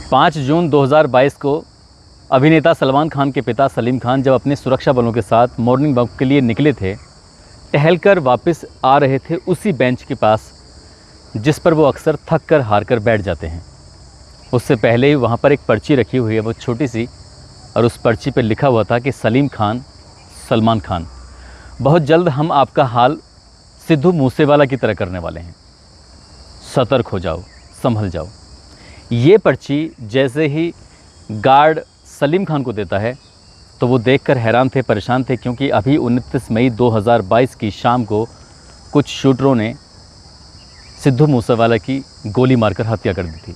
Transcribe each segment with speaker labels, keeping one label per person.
Speaker 1: 5 जून 2022 को अभिनेता सलमान खान के पिता सलीम खान जब अपने सुरक्षा बलों के साथ मॉर्निंग वॉक के लिए निकले थे, टहलकर वापस आ रहे थे उसी बेंच के पास जिस पर वो अक्सर थक कर हार कर बैठ जाते हैं। उससे पहले ही वहाँ पर एक पर्ची रखी हुई है, वो छोटी सी, और उस पर्ची पर लिखा हुआ था कि सलीम खान, सलमान खान, बहुत जल्द हम आपका हाल सिद्धू मूसेवाला की तरह करने वाले हैं, सतर्क हो जाओ, संभल जाओ। ये पर्ची जैसे ही गार्ड सलीम खान को देता है तो वो देखकर हैरान थे, परेशान थे, क्योंकि अभी 29 मई 2022 की शाम को कुछ शूटरों ने सिद्धू मूसेवाला की गोली मारकर हत्या कर दी थी।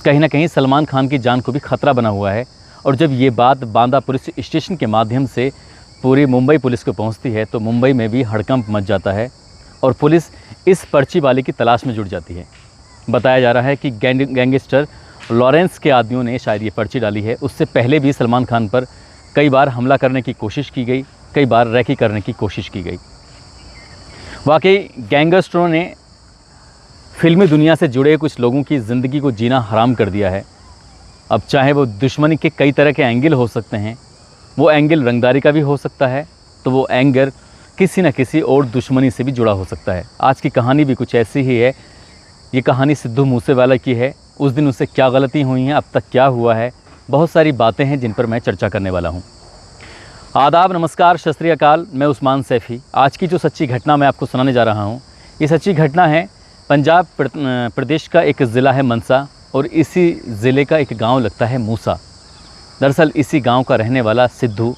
Speaker 1: कहीं ना कहीं सलमान खान की जान को भी खतरा बना हुआ है। और जब ये बात बांदा पुलिस स्टेशन के माध्यम से पूरी मुंबई पुलिस को पहुंचती है तो मुंबई में भी हड़कंप मच जाता है और पुलिस इस पर्ची वाले की तलाश में जुट जाती है। बताया जा रहा है कि गैंगस्टर लॉरेंस के आदमियों ने शायद ये पर्ची डाली है। उससे पहले भी सलमान खान पर कई बार हमला करने की कोशिश की गई, कई बार रैकी करने की कोशिश की गई। वाकई गैंगस्टरों ने फिल्मी दुनिया से जुड़े कुछ लोगों की ज़िंदगी को जीना हराम कर दिया है। अब चाहे वो दुश्मनी के कई तरह के एंगल हो सकते हैं, वो एंगल रंगदारी का भी हो सकता है, तो वो एंगल किसी न किसी और दुश्मनी से भी जुड़ा हो सकता है। आज की कहानी भी कुछ ऐसी ही है। ये कहानी सिद्धू मूसेवाला की है। उस दिन उससे क्या गलती हुई हैं, अब तक क्या हुआ है, बहुत सारी बातें हैं जिन पर मैं चर्चा करने वाला हूँ। आदाब, नमस्कार, सत श्री अकाल। मैं उस्मान सैफ़ी। आज की जो सच्ची घटना मैं आपको सुनाने जा रहा हूँ, ये सच्ची घटना है पंजाब प्रदेश का एक ज़िला है मनसा, और इसी ज़िले का एक गांव लगता है मूसा। दरअसल इसी गांव का रहने वाला सिद्धू,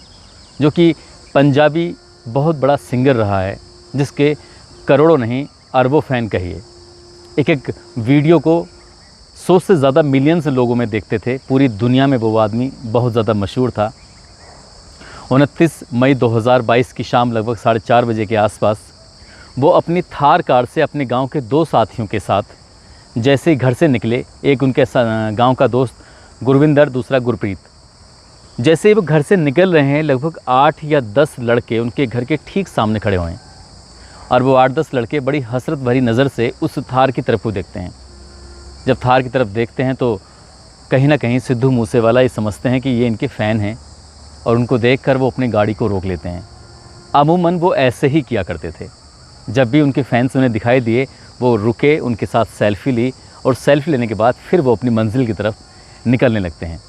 Speaker 1: जो कि पंजाबी बहुत बड़ा सिंगर रहा है, जिसके करोड़ों नहीं अरबों फ़ैन कहिए, एक वीडियो को 100 से ज़्यादा मिलियंस लोगों में देखते थे। पूरी दुनिया में वो आदमी बहुत ज़्यादा मशहूर था। 29 मई 2022 की शाम लगभग 4:30 बजे के आसपास वो अपनी थार कार से अपने गांव के 2 साथियों के साथ जैसे ही घर से निकले, एक उनके गांव का दोस्त गुरविंदर, दूसरा गुरप्रीत। जैसे ही वो घर से निकल रहे हैं, लगभग 8 या 10 लड़के उनके घर के ठीक सामने खड़े हुए हैं, और वो 8-10 लड़के बड़ी हसरत भरी नज़र से उस थार की तरफ को देखते हैं। जब थार की तरफ देखते हैं तो कहीं ना कहीं सिद्धू मूसेवाला ये समझते हैं कि ये इनके फ़ैन हैं, और उनको देखकर वो अपनी गाड़ी को रोक लेते हैं। अमूमन वो ऐसे ही किया करते थे। जब भी उनके फैंस उन्हें दिखाई दिए, वो रुके, उनके साथ सेल्फ़ी ली, और सेल्फ़ी लेने के बाद फिर वो अपनी मंजिल की तरफ निकलने लगते हैं।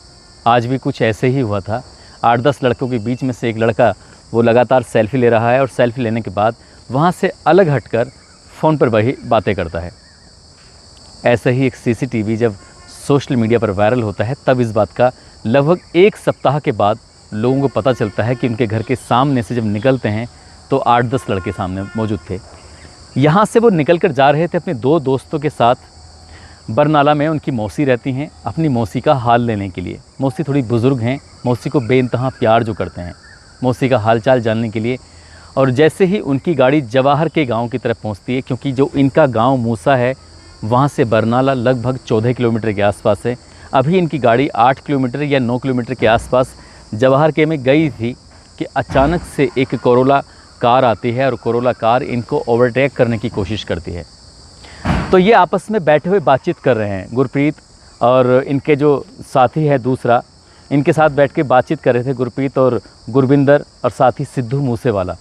Speaker 1: आज भी कुछ ऐसे ही हुआ था। 8-10 लड़कों के बीच में से एक लड़का वो लगातार सेल्फ़ी ले रहा है, और सेल्फ़ी लेने के बाद वहाँ से अलग हटकर फ़ोन पर वही बातें करता है। ऐसा ही एक सीसीटीवी जब सोशल मीडिया पर वायरल होता है, तब इस बात का लगभग 1 सप्ताह के बाद लोगों को पता चलता है कि उनके घर के सामने से जब निकलते हैं तो 8-10 लड़के सामने मौजूद थे। यहाँ से वो निकल कर जा रहे थे अपने 2 दोस्तों के साथ। बरनाला में उनकी मौसी रहती हैं, अपनी मौसी का हाल लेने के लिए। मौसी थोड़ी बुज़ुर्ग हैं, मौसी को बेइंतहा प्यार जो करते हैं, मौसी का हाल चाल जानने के लिए। और जैसे ही उनकी गाड़ी जवाहर के गांव की तरफ पहुंचती है, क्योंकि जो इनका गांव मूसा है वहां से बरनाला लगभग 14 किलोमीटर के आसपास है। अभी इनकी गाड़ी 8 किलोमीटर या 9 किलोमीटर के आसपास जवाहर के में गई थी कि अचानक से एक कोरोला कार आती है, और कोरोला कार इनको ओवरटेक करने की कोशिश करती है। तो ये आपस में बैठे हुए बातचीत कर रहे हैं। गुरप्रीत और इनके जो साथी है दूसरा, इनके साथ बैठ के बातचीत कर रहे थे, गुरप्रीत और गुरविंदर, और साथी सिद्धू मूसेवाला।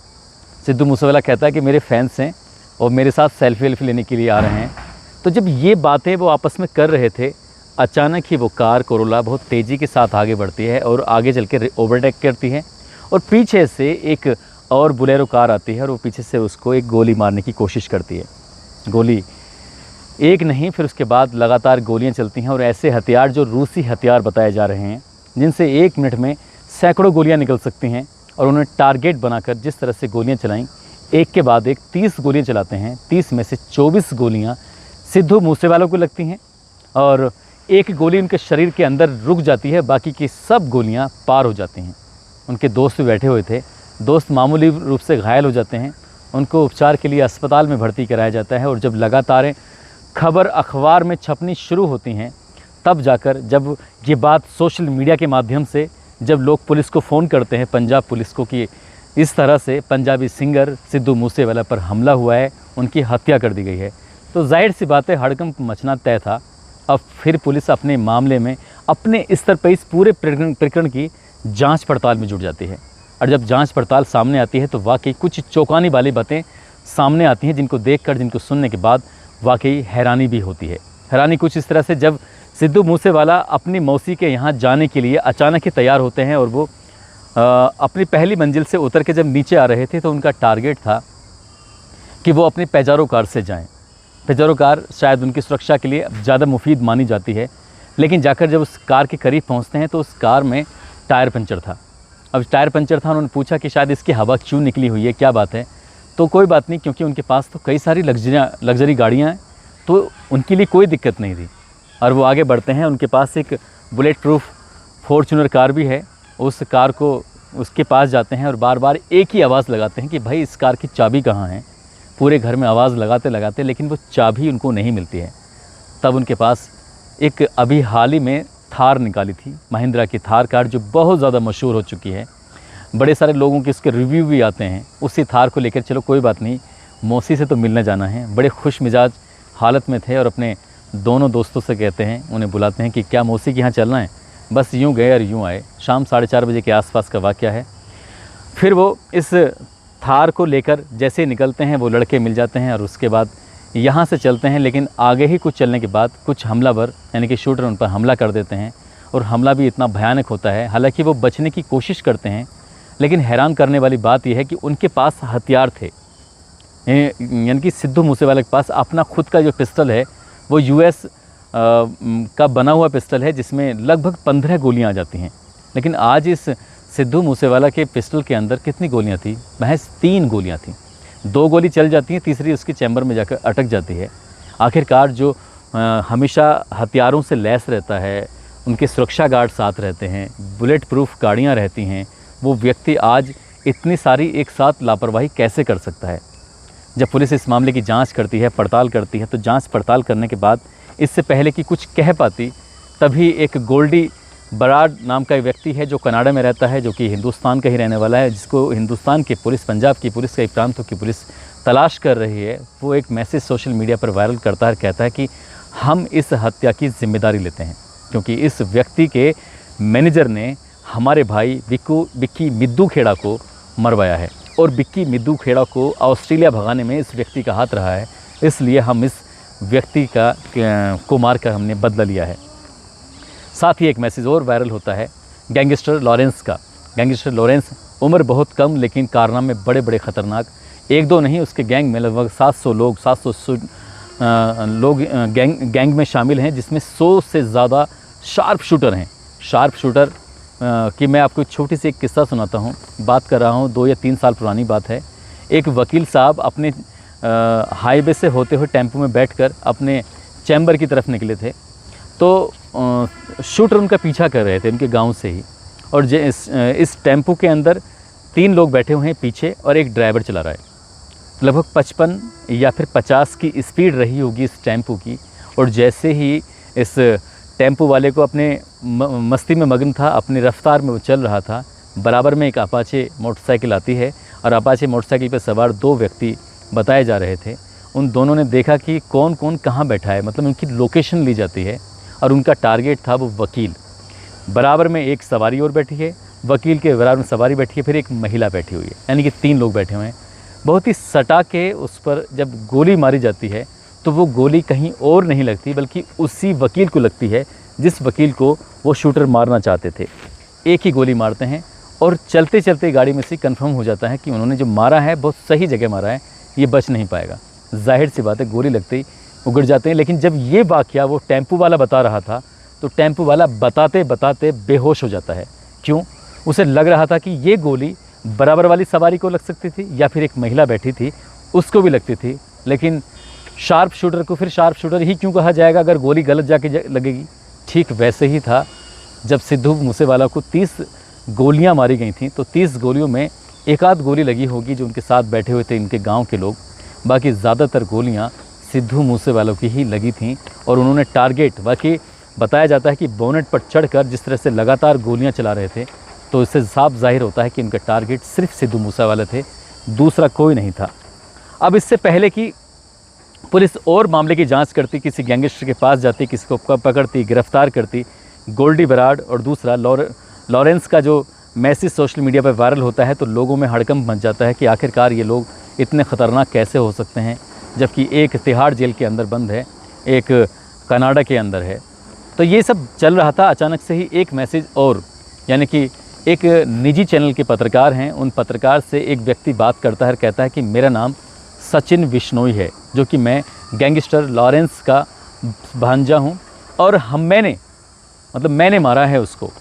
Speaker 1: सिद्धू मूसेवाला कहता है कि मेरे फैंस हैं और मेरे साथ सेल्फी वेल्फी लेने के लिए आ रहे हैं। तो जब ये बातें वो आपस में कर रहे थे, अचानक ही वो कार कोरोला बहुत तेज़ी के साथ आगे बढ़ती है और आगे चल के ओवरटेक करती है, और पीछे से एक और बुलेरो कार आती है, और वो पीछे से उसको एक गोली मारने की कोशिश करती है। गोली एक नहीं, फिर उसके बाद लगातार गोलियां चलती हैं, और ऐसे हथियार जो रूसी हथियार बताए जा रहे हैं, जिनसे 1 मिनट में सैकड़ों गोलियां निकल सकती हैं, और उन्हें टारगेट बनाकर जिस तरह से गोलियां चलाईं, एक के बाद एक 30 गोलियां चलाते हैं। 30 में से 24 गोलियां सिद्धू मूसेवाला को लगती हैं, और एक गोली उनके शरीर के अंदर रुक जाती है, बाकी की सब गोलियां पार हो जाती हैं। उनके दोस्त भी बैठे हुए थे। दोस्त मामूली रूप से घायल हो जाते हैं, उनको उपचार के लिए अस्पताल में भर्ती कराया जाता है। और जब लगातार खबर अखबार में छपनी शुरू होती हैं, तब जाकर जब ये बात सोशल मीडिया के माध्यम से जब लोग पुलिस को फ़ोन करते हैं, पंजाब पुलिस को, कि इस तरह से पंजाबी सिंगर सिद्धू मूसेवाला पर हमला हुआ है, उनकी हत्या कर दी गई है, तो जाहिर सी बात है हड़कंप मचना तय था। अब फिर पुलिस अपने मामले में अपने स्तर पर इस पूरे प्रकरण की जांच पड़ताल में जुट जाती है। और जब जांच पड़ताल सामने आती है तो वाकई कुछ चौंकाने वाली बातें सामने आती हैं, जिनको देखकर, जिनको सुनने के बाद वाकई हैरानी भी होती है। हैरानी कुछ इस तरह से, जब सिद्धू मूसेवाला अपनी मौसी के यहाँ जाने के लिए अचानक ही तैयार होते हैं और वो अपनी पहली मंजिल से उतर के जब नीचे आ रहे थे तो उनका टारगेट था कि वो अपनी पेजारो कार से जाएं। पेजारो कार शायद उनकी सुरक्षा के लिए ज़्यादा मुफीद मानी जाती है, लेकिन जाकर जब उस कार के करीब पहुंचते हैं तो उस कार में टायर पंचर था। अब टायर पंचर था, उन्होंने पूछा कि शायद इसकी हवा क्यों निकली हुई है, क्या बात है। तो कोई बात नहीं, क्योंकि उनके पास तो कई सारी लग्जरी गाड़ियाँ हैं, तो उनके लिए कोई दिक्कत नहीं थी। और वो आगे बढ़ते हैं, उनके पास एक बुलेट प्रूफ फॉर्च्यूनर कार भी है। उस कार को उसके पास जाते हैं और बार बार एक ही आवाज़ लगाते हैं कि भाई इस कार की चाबी कहाँ है। पूरे घर में आवाज़ लगाते लगाते लेकिन वो चाबी उनको नहीं मिलती है। तब उनके पास एक अभी हाल ही में थार निकाली थी, महिंद्रा की थार कार, जो बहुत ज़्यादा मशहूर हो चुकी है। बड़े सारे लोगों के उसके रिव्यू भी आते हैं। उसी थार को लेकर चलो कोई बात नहीं, मौसी से तो मिलने जाना है। बड़े खुश मिजाज हालत में थे और अपने दोनों दोस्तों से कहते हैं, उन्हें बुलाते हैं कि क्या मौसी के यहाँ चलना है। बस यूँ गए और यूँ आए। शाम 4:30 बजे के आसपास का वाक़या है। फिर वो इस थार को लेकर जैसे ही निकलते हैं वो लड़के मिल जाते हैं और उसके बाद यहाँ से चलते हैं। लेकिन आगे ही कुछ चलने के बाद कुछ हमलावर यानी कि शूटर उन पर हमला कर देते हैं और हमला भी इतना भयानक होता है। हालांकि वो बचने की कोशिश करते हैं, लेकिन हैरान करने वाली बात यह है कि उनके पास हथियार थे। यानी कि सिद्धू मूसेवाला के पास अपना खुद का जो पिस्टल है वो यूएस का बना हुआ पिस्टल है, जिसमें लगभग 15 गोलियां आ जाती हैं। लेकिन आज इस सिद्धू मूसेवाला के पिस्टल के अंदर कितनी गोलियां थी? महज 3 गोलियां थी। 2 गोली चल जाती हैं, तीसरी उसकी चैम्बर में जाकर अटक जाती है। आखिरकार जो हमेशा हथियारों से लैस रहता है, उनके सुरक्षा गार्ड साथ रहते हैं, बुलेट प्रूफ गाड़ियाँ रहती हैं, वो व्यक्ति आज इतनी सारी एक साथ लापरवाही कैसे कर सकता है? जब पुलिस इस मामले की जांच करती है, पड़ताल करती है, तो जांच पड़ताल करने के बाद इससे पहले कि कुछ कह पाती, तभी एक गोल्डी बराड नाम का एक व्यक्ति है जो कनाडा में रहता है, जो कि हिंदुस्तान का ही रहने वाला है, जिसको हिंदुस्तान की पुलिस, पंजाब की पुलिस, कई प्रांतों की पुलिस तलाश कर रही है। वो एक मैसेज सोशल मीडिया पर वायरल करता है, कहता है कि हम इस हत्या की जिम्मेदारी लेते हैं, क्योंकि इस व्यक्ति के मैनेजर ने हमारे भाई बिक्की मिद्दू खेड़ा को मरवाया है और बिक्की मिद्दू खेड़ा को ऑस्ट्रेलिया भगाने में इस व्यक्ति का हाथ रहा है। इसलिए हम इस व्यक्ति को मारकर हमने बदला लिया है। साथ ही एक मैसेज और वायरल होता है गैंगस्टर लॉरेंस का। गैंगस्टर लॉरेंस, उम्र बहुत कम लेकिन कारनामे बड़े बड़े ख़तरनाक। 1-2 नहीं, उसके गैंग में लगभग 700 लोग गैंग में शामिल हैं, जिसमें 100 से ज़्यादा शार्प शूटर हैं। शार्प शूटर कि मैं आपको छोटी सी एक किस्सा सुनाता हूँ। बात कर रहा हूँ 2 या 3 साल पुरानी बात है। एक वकील साहब अपने हाईवे से होते हुए टेम्पो में बैठकर अपने चैम्बर की तरफ निकले थे, तो शूटर उनका पीछा कर रहे थे उनके गांव से ही। और इस टेम्पो के अंदर 3 लोग बैठे हुए हैं पीछे और एक ड्राइवर चला रहा है। लगभग 55 या फिर 50 की स्पीड रही होगी इस टेम्पो की। और जैसे ही इस टेम्पो वाले को अपने मस्ती में मगन था, अपनी रफ्तार में वो चल रहा था, बराबर में एक अपाचे मोटरसाइकिल आती है और अपाचे मोटरसाइकिल पर सवार 2 व्यक्ति बताए जा रहे थे। उन दोनों ने देखा कि कौन कौन कहाँ बैठा है, मतलब उनकी लोकेशन ली जाती है और उनका टारगेट था वो वकील। बराबर में एक सवारी और बैठी है, वकील के बराबर में सवारी बैठी है, फिर एक महिला बैठी हुई है, यानी कि 3 लोग बैठे हुए हैं। बहुत ही सटा के उस पर जब गोली मारी जाती है तो वो गोली कहीं और नहीं लगती बल्कि उसी वकील को लगती है जिस वकील को वो शूटर मारना चाहते थे। एक ही गोली मारते हैं और चलते चलते गाड़ी में से कंफर्म हो जाता है कि उन्होंने जो मारा है बहुत सही जगह मारा है, ये बच नहीं पाएगा। जाहिर सी बात है, गोली लगते ही उगड़ जाते हैं। लेकिन जब ये वाक़या वो टेम्पो वाला बता रहा था तो टेम्पो वाला बताते बताते बेहोश हो जाता है। क्यों? उसे लग रहा था कि ये गोली बराबर वाली सवारी को लग सकती थी या फिर एक महिला बैठी थी उसको भी लगती थी। लेकिन शार्प शूटर को फिर शार्प शूटर ही क्यों कहा जाएगा अगर गोली गलत जाके लगेगी? ठीक वैसे ही था जब सिद्धू मूसेवाला को 30 गोलियां मारी गई थी, तो 30 गोलियों में एक आध गोली लगी होगी जो उनके साथ बैठे हुए थे इनके गांव के लोग। बाकी ज़्यादातर गोलियां सिद्धू मूसेवाला की ही लगी थीं और उन्होंने टारगेट, बाकी बताया जाता है कि बोनेट पर चढ़कर जिस तरह से लगातार गोलियां चला रहे थे, तो इससे साफ जाहिर होता है कि इनका टारगेट सिर्फ सिद्धू मूसेवाला थे, दूसरा कोई नहीं था। अब इससे पहले कि पुलिस और मामले की जांच करती, किसी गैंगस्टर के पास जाती, किसी को पकड़ती, गिरफ्तार करती। गोल्डी बराड़ और दूसरा लॉरेंस का जो मैसेज सोशल मीडिया पर वायरल होता है तो लोगों में हड़कंप मच जाता है कि आखिरकार ये लोग इतने ख़तरनाक कैसे हो सकते हैं, जबकि एक तिहाड़ जेल के अंदर बंद है, एक कनाडा के अंदर है। तो ये सब चल रहा था, अचानक से ही एक मैसेज और, यानी कि एक निजी चैनल के पत्रकार हैं, उन पत्रकार से एक व्यक्ति बात करता है और कहता है कि मेरा नाम सचिन बिश्नोई है, जो कि मैं गैंगस्टर लॉरेंस का भांजा हूँ और मैंने मारा है उसको।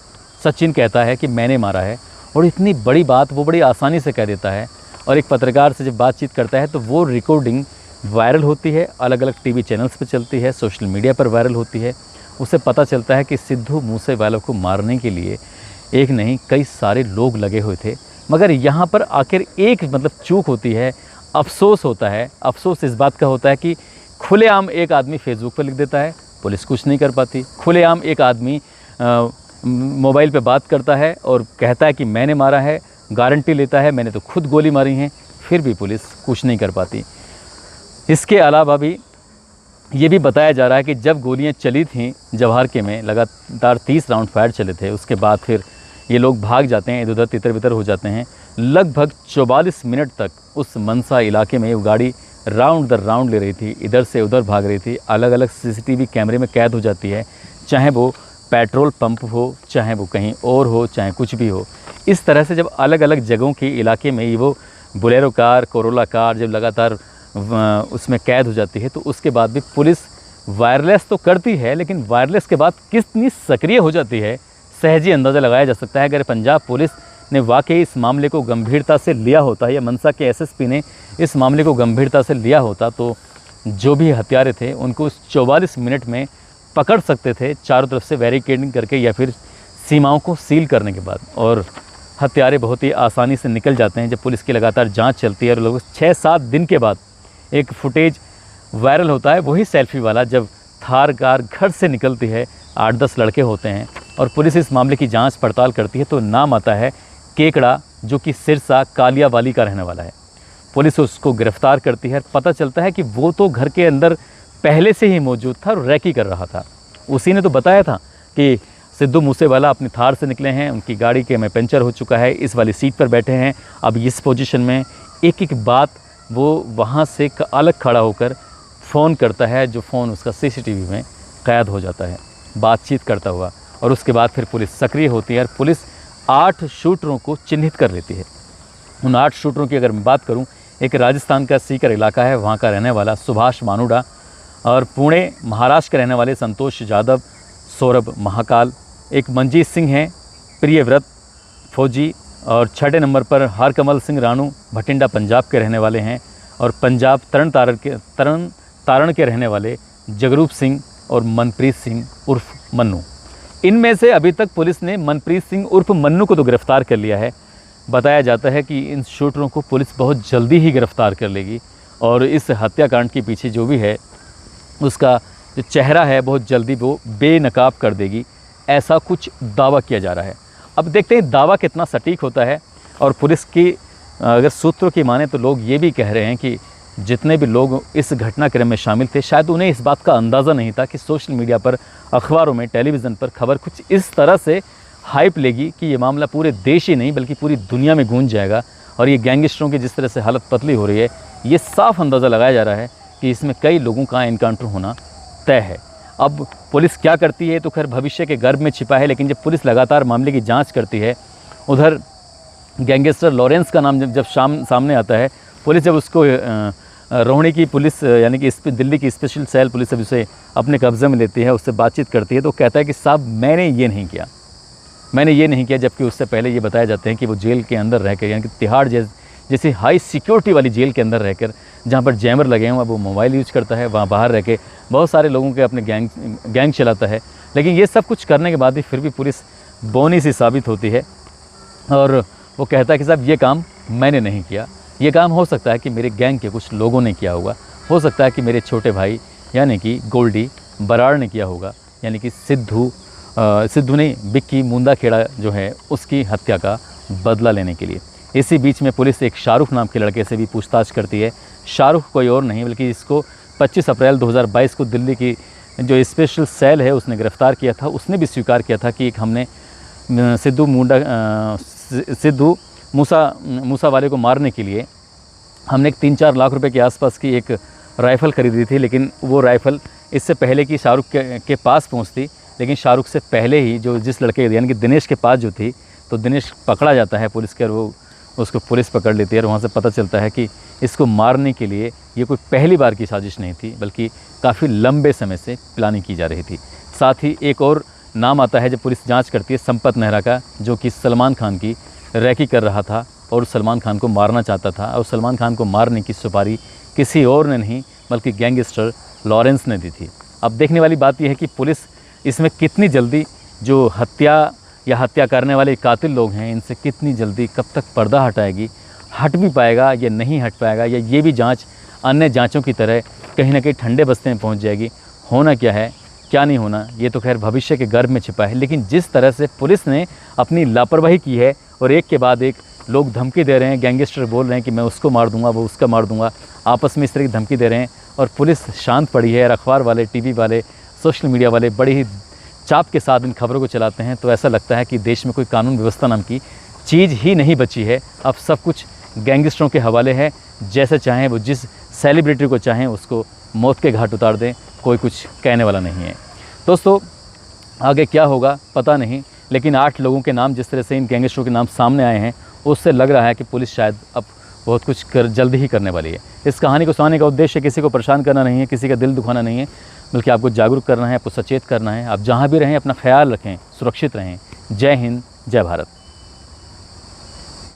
Speaker 1: सचिन कहता है कि मैंने मारा है, और इतनी बड़ी बात वो बड़ी आसानी से कह देता है। और एक पत्रकार से जब बातचीत करता है तो वो रिकॉर्डिंग वायरल होती है, अलग अलग टीवी चैनल्स पर चलती है, सोशल मीडिया पर वायरल होती है। उसे पता चलता है कि सिद्धू मूसेवाला को मारने के लिए एक नहीं कई सारे लोग लगे हुए थे। मगर यहाँ पर आखिर एक चूक होती है, अफसोस होता है। अफसोस इस बात का होता है कि खुलेआम एक आदमी फेसबुक पर लिख देता है, पुलिस कुछ नहीं कर पाती। खुलेआम एक आदमी मोबाइल पे बात करता है और कहता है कि मैंने मारा है, गारंटी लेता है मैंने तो खुद गोली मारी है, फिर भी पुलिस कुछ नहीं कर पाती। इसके अलावा भी ये भी बताया जा रहा है कि जब गोलियां चली थीं जवाहर के में, लगातार 30 राउंड फायर चले थे, उसके बाद फिर ये लोग भाग जाते हैं, इधर उधर तितर बितर हो जाते हैं। लगभग 44 मिनट तक उस मनसा इलाके में वो गाड़ी राउंड दर राउंड ले रही थी, इधर से उधर भाग रही थी, अलग अलग सीसीटीवी कैमरे में कैद हो जाती है, चाहे वो पेट्रोल पंप हो, चाहे वो कहीं और हो, चाहे कुछ भी हो। इस तरह से जब अलग अलग जगहों के इलाके में वो बोलेरो कार, कोरोला कार जब लगातार उसमें कैद हो जाती है, तो उसके बाद भी पुलिस वायरलेस तो करती है, लेकिन वायरलेस के बाद कितनी सक्रिय हो जाती है सहज ही अंदाज़ा लगाया जा सकता है। अगर पंजाब पुलिस ने वाकई इस मामले को गंभीरता से लिया होता या मनसा के एसएसपी ने इस मामले को गंभीरता से लिया होता तो जो भी हत्यारे थे उनको उस 44 मिनट में पकड़ सकते थे, चारों तरफ से बैरिकेडिंग करके या फिर सीमाओं को सील करने के बाद। और हत्यारे बहुत ही आसानी से निकल जाते हैं जब पुलिस की लगातार जांच चलती है। और लगभग 6-7 दिन के बाद एक फुटेज वायरल होता है, वही सेल्फी वाला, जब थार कार घर से निकलती है, 8-10 लड़के होते हैं और पुलिस इस मामले की जांच पड़ताल करती है, तो नाम आता है केकड़ा, जो कि सिरसा कालियावाली का रहने वाला है। पुलिस उसको गिरफ्तार करती है, पता चलता है कि वो तो घर के अंदर पहले से ही मौजूद था और रैकी कर रहा था। उसी ने तो बताया था कि सिद्धू मूसेवाला अपनी थार से निकले हैं, उनकी गाड़ी के में पंचर हो चुका है, इस वाली सीट पर बैठे हैं, अब इस पोजीशन में। एक एक बात वो वहाँ से अलग खड़ा होकर फ़ोन करता है, जो फ़ोन उसका सीसीटीवी में कैद हो जाता है बातचीत करता हुआ। और उसके बाद फिर पुलिस सक्रिय होती है और पुलिस 8 शूटरों को चिन्हित कर लेती है। उन 8 शूटरों की अगर मैं बात करूं, एक राजस्थान का सीकर इलाका है, वहां का रहने वाला सुभाष मानुडा, और पुणे महाराष्ट्र के रहने वाले संतोष जाधव, सौरभ महाकाल, एक मनजीत सिंह हैं प्रियव्रत फौजी, और 6 नंबर पर हरकमल सिंह रानू भटिंडा पंजाब के रहने वाले हैं, और पंजाब तरन तारण के रहने वाले जगरूप सिंह और मनप्रीत सिंह उर्फ मन्नू। इनमें से अभी तक पुलिस ने मनप्रीत सिंह उर्फ मन्नू को तो गिरफ्तार कर लिया है। बताया जाता है कि इन शूटरों को पुलिस बहुत जल्दी ही गिरफ्तार कर लेगी और इस हत्याकांड के पीछे जो भी है उसका जो चेहरा है बहुत जल्दी वो बेनकाब कर देगी, ऐसा कुछ दावा किया जा रहा है। अब देखते हैं दावा कितना सटीक होता है। और पुलिस की अगर सूत्रों की माने तो लोग ये भी कह रहे हैं कि जितने भी लोग इस घटनाक्रम में शामिल थे, शायद उन्हें इस बात का अंदाज़ा नहीं था कि सोशल मीडिया पर, अखबारों में, टेलीविज़न पर खबर कुछ इस तरह से हाइप लेगी कि ये मामला पूरे देश ही नहीं बल्कि पूरी दुनिया में गूंज जाएगा। और ये गैंगस्टरों की जिस तरह से हालत पतली हो रही है, ये साफ अंदाज़ा लगाया जा रहा है कि इसमें कई लोगों का एनकाउंटर होना तय है। अब पुलिस क्या करती है तो खैर भविष्य के गर्भ में छिपा है, लेकिन जब पुलिस लगातार मामले की जाँच करती है, उधर गैंगस्टर लॉरेंस का नाम जब सामने आता है, पुलिस जब उसको रोहिणी की पुलिस यानी कि दिल्ली की स्पेशल सेल पुलिस जब उसे अपने कब्ज़े में लेती है, उससे बातचीत करती है, तो कहता है कि साहब मैंने ये नहीं किया, जबकि उससे पहले ये बताया जाता है कि वो जेल के अंदर रहकर, यानी कि तिहाड़ जैसे हाई सिक्योरिटी वाली जेल के अंदर रहकर, जहाँ पर जैमर लगे हैं, वो मोबाइल यूज करता है, वहाँ बाहर रह के बहुत सारे लोगों के अपने गैंग चलाता है। लेकिन ये सब कुछ करने के बाद भी फिर भी पुलिस बौनी सी साबित होती है और वो कहता है कि साहब ये काम मैंने नहीं किया, ये काम हो सकता है कि मेरे गैंग के कुछ लोगों ने किया होगा, हो सकता है कि मेरे छोटे भाई यानी कि गोल्डी बराड़ ने किया होगा, यानी कि सिद्धू ने बिक्की मुंदाखेड़ा जो है उसकी हत्या का बदला लेने के लिए। इसी बीच में पुलिस एक शाहरुख नाम के लड़के से भी पूछताछ करती है। शाहरुख कोई और नहीं बल्कि इसको 25 अप्रैल 2022 को दिल्ली की जो स्पेशल सेल है उसने गिरफ़्तार किया था। उसने भी स्वीकार किया था कि एक हमने सिद्धू मूसा वाले को मारने के लिए हमने एक 3-4 लाख रुपए के आसपास की एक राइफ़ल ख़रीदी थी, लेकिन वो राइफ़ल इससे पहले कि शाहरुख के पास पहुंचती, लेकिन शाहरुख से पहले ही जो जिस लड़के यानी कि दिनेश के पास जो थी, तो दिनेश पकड़ा जाता है पुलिस के, और वो उसको पुलिस पकड़ लेती है और वहाँ से पता चलता है कि इसको मारने के लिए ये कोई पहली बार की साजिश नहीं थी, बल्कि काफ़ी लंबे समय से प्लानिंग की जा रही थी। साथ ही एक और नाम आता है जब पुलिस जांच करती है, संपत नेहरा का, जो कि सलमान खान की रैकी कर रहा था और सलमान खान को मारना चाहता था, और सलमान खान को मारने की सुपारी किसी और ने नहीं बल्कि गैंगस्टर लॉरेंस ने दी थी। अब देखने वाली बात यह है कि पुलिस इसमें कितनी जल्दी जो हत्या या हत्या करने वाले कातिल लोग हैं, इनसे कितनी जल्दी कब तक पर्दा हटाएगी, हट भी पाएगा या नहीं हट पाएगा, या ये भी जांच अन्य जांचों की तरह कहीं ना कहीं ठंडे बस्ते में पहुंच जाएगी। होना क्या है क्या नहीं होना, ये तो खैर भविष्य के गर्भ में छिपा है, लेकिन जिस तरह से पुलिस ने अपनी लापरवाही की है और एक के बाद एक लोग धमकी दे रहे हैं, गैंगस्टर बोल रहे हैं कि मैं उसको मार दूंगा, वो उसका मार दूंगा, आपस में इस तरह की धमकी दे रहे हैं और पुलिस शांत पड़ी है, और अखबार वाले, टीवी वाले, सोशल मीडिया वाले बड़ी ही चाप के साथ इन खबरों को चलाते हैं, तो ऐसा लगता है कि देश में कोई कानून व्यवस्था नाम की चीज़ ही नहीं बची है। अब सब कुछ गैंगस्टरों के हवाले है, जैसे चाहें वो जिस सेलिब्रिटी को चाहें उसको मौत के घाट उतार दें, कोई कुछ कहने वाला नहीं है। दोस्तों आगे क्या होगा पता नहीं, लेकिन 8 लोगों के नाम जिस तरह से इन गैंगस्टरों के नाम सामने आए हैं, उससे लग रहा है कि पुलिस शायद अब बहुत कुछ जल्दी ही करने वाली है। इस कहानी को सुनाने का उद्देश्य किसी को परेशान करना नहीं है, किसी का दिल दुखाना नहीं है, बल्कि आपको जागरूक करना है, आपको सचेत करना है। आप जहाँ भी रहें अपना ख्याल रखें, सुरक्षित रहें। जय हिंद, जय भारत।